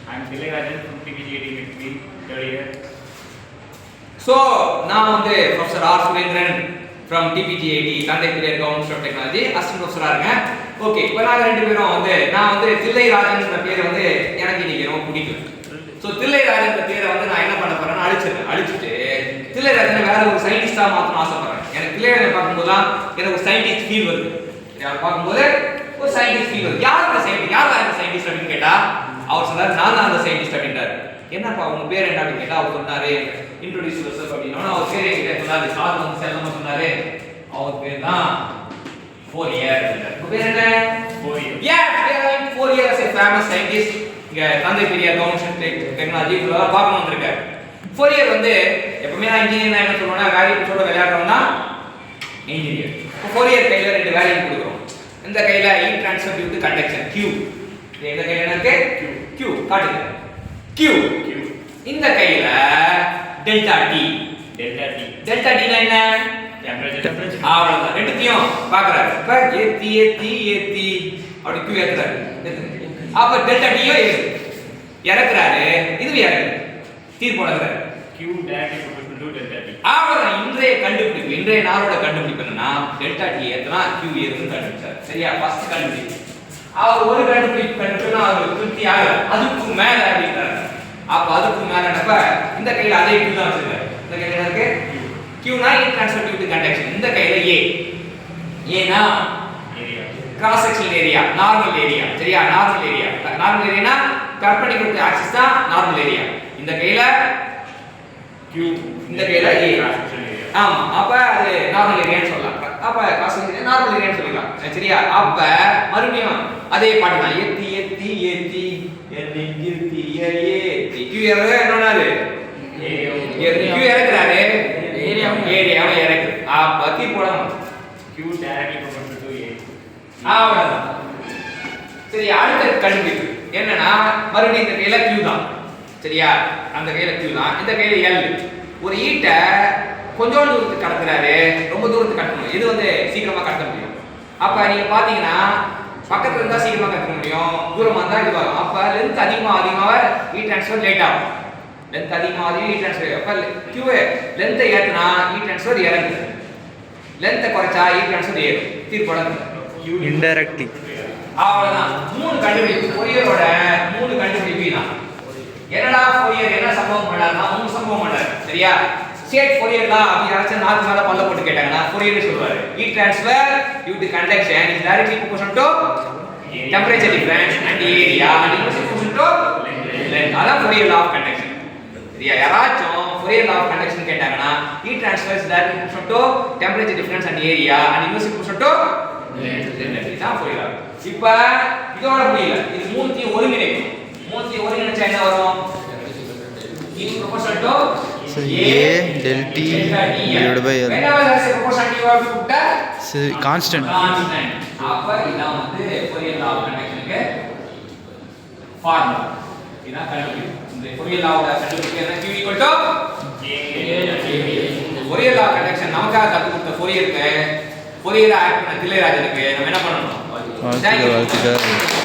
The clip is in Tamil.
I'm Tilagajan from TPGAT Ministry, third year. So, நான் வந்து professor R Surendran from TPGAT Thanthai Periyar government of technology assistant ப்ரொஃபஸரா இருக்கேன். ஓகே, இப்போ நாங்க ரெண்டு பேரும் வந்து நான் வந்து தில்லை ராஜன்ற பேரை வந்து எனக்கு இன்னைக்கு ரொம்ப பிடிக்கும். ஸோ தில்லை ராஜன்ற பேரை வந்து நான் என்ன பண்ண போறேன்னா அழிச்சிட்டு தில்லை ராஜனை வேற ஒரு சயின்டிஸ்டா மாற்றணும் ஆசைப்படுறேன். எனக்கு தில்லை ராஜனை பார்க்கும்போதுலாம் எனக்கு ஒரு சயின்டிஸ்ட் ஃபீல் வருது. யார் பார்க்கும்போது ஒரு சயின்டிஸ்ட் ஃபீல் வருது. யார் அந்த சயின்டிஸ்ட் அப்படின்னு கேட்டா அவர் சொன்னார் நான் தான் அந்த சயின்டிஸ்ட் அப்படின்றாரு. என்னப்பா உங்க பேர் என்ன அப்படின்னு கேட்டா அவர் சொன்னாரு இன்ட்ரோடியூஸ் யுவர்செல்ஃப் அப்படின்னா அவர் பேர் என்கிட்ட சொன்னாரு. சார் வந்து செல்லமா சொன்னாரு அவர் பேர் தான் ஃபோரியர். உங்க பேர் என்ன? Fourier. Yeah, Fourier is a famous scientist. இங்க தந்தை பெரியார் கவர்மெண்ட் டெக்னாலஜி இதெல்லாம் பார்க்க வந்திருக்காரு. ஃபோரியர் வந்து எப்பவுமே நான் இன்ஜினியர் என்ன சொல்றேன்னா வேரியபிள்ஸோட விளையாடுறோம்னா இன்ஜினியர். இப்போ ஃபோரியர் கையில ரெண்டு வேரியபிள் கொடுக்குறோம். இந்த கையில heat transfer due to conduction Q. இந்த கையில என்ன இருக்கு? Q. காட்டுங்க. Q. இந்த கையில டெல்டா T. டெல்டா T னா என்ன? டெம்பரேச்சர். அவ்வளவுதான். ரெண்டுத்தையும் பார்க்கறாரு. இப்ப ஏத்தி அப்படி Q ஏத்துறாரு. அப்ப டெல்டா T இறக்குறாரு. இதுவே இறக்குது. தீர்ப்பு வழங்குறாரு. Q directly proportional to delta T. அவ்வளவுதான். இன்றைய நாளோட கண்டுபிடிப்பு என்னன்னா டெல்டா T ஏத்துனா Q ஏறுன்னு கண்டுபிடிச்சாரு. சரியா? ஃபர்ஸ்ட் கண்டுபிடிப்பு. அவர் ஒரு கண்டுபிடிப்புனா அவர் திருப்தி ஆகல. அதுக்கு மேல அப்படின்றாரு. அப்ப அதுக்கு மேலனப்ப இந்த கையில அதே Q தான் வச்சிருக்காரு. இந்த கையில என்ன இருக்கு? Q னா heat transfer due to conduction. இந்த கையில A. ஏனா Area. Cross sectional area, normal area. சரியா? நார்மல் ஏரியானா பெர்பெண்டிகுலர் டு ஆக்சிஸ் தான் நார்மல் ஏரியா. இந்த கையில Q. இந்த கையில A. Cross section area. ஆமா. அப்ப அது நார்மல் ஏரியான்னு சொல்லலாம். அப்ப கிராஸ் செக்ஷன் ஏரியா நார்மல் ஏரியான்னு சொல்லிக்கலாம். சரியா? அப்ப மறுபடியும் அதே பாட்டு தான். ஏத்தி Q என்னன்னாரு? Q இறக்குறாரு. ஏரியாவை இறக்குது. அப்ப தீர்ப்பு போடணும். Q directly proportional to A. அவ்வளவுதான். சரி, அடுத்த கண்டுபிடிப்பு என்னன்னா மறுபடியும் இந்த கையில Q தான். சரியா? அந்த கையில Q தான். இந்த கையில L. ஒரு ஈட்ட கொஞ்சம் தூரத்துக்கு கடத்துறாரு. ரொம்ப தூரத்துக்கு கடத்தணும். இது வந்து சீக்கிரமா கடத்த முடியும். அப்ப நீங்க பாத்தீங்கன்னா பக்கத்துல இருந்தா சீக்கிரமா கடத்த முடியும். தூரமா இருந்தா இது வரும். அப்ப லெந்த் அதிகமாக ஹீட் ட்ரான்ஸ்ஃபர் லேட் ஆகும். லெந்த் அதிகமாக ஹீட் ட்ரான்ஸ்ஃபர். அப்ப Q லெந்த் ஏத்துனா ஹீட் ட்ரான்ஸ்ஃபர் இறங்குது. லெந்த் குறைச்சா ஹீட் ட்ரான்ஸ்ஃபர் ஏறும். தீர்ப்பு வழங்குது. இன்டைரக்ட்லி. அவ்வளவுதான். மூணு கண்டுபிடிப்பு ஃபோரியரோட மூணு கண்டுபிடிப்பு தான். என்னடா ஃபோரியர் என்ன சம்பவம் பண்ணாருன்னா மூணு சம்பவம் பண்ணாரு. சரியா? ஸ்டேட் ஃபோரியர் தான் அப்படி யாராச்சும் நாக்கு மேல பல்ல போட்டு கேட்டாங்கன்னா ஃபோரியர் சொல்வாரு heat transfer due to conduction is directly proportional to temperature difference and area and inversely proportional to length. அதான் ஃபோரியர் லா ஆஃப் கண்டக்ஷன். சரியா? யாராச்சும் ஃபோரியர் லா ஆஃப் கண்டக்ஷன் கேட்டாங்கன்னா heat transfer is directly proportional to temperature difference and area and inversely proportional to length. தான் ஃபோரியர் லா. இப்ப இதோட முடியல. இது மூணுத்தையும் ஒருங்கிணைக்கணும். மூணுத்தையும் ஒருங்கிணைச்சா என்ன வரும்? is proportional to A del T divided by L. whenever there is a proportionality you have to put a Constant. அப்ப இதான் வந்து ஃபோரியர் லா ஆஃப் கண்டக்ஷனுக்கு ஃபார்முலா. இதான் கண்டுபிடிப்பு. இந்த ஃபோரியர் லாவோட கண்டுபிடிப்பு என்ன? Q equal to Fourier law of conduction நமக்காக கற்றுக் கொடுத்த ஃபோரியருக்கு ஃபோரியரா ஆக்ட் பண்ண தில்லை ராஜனுக்கு நம்ம என்ன பண்ணணும்? வாழ்த்துக்கள்.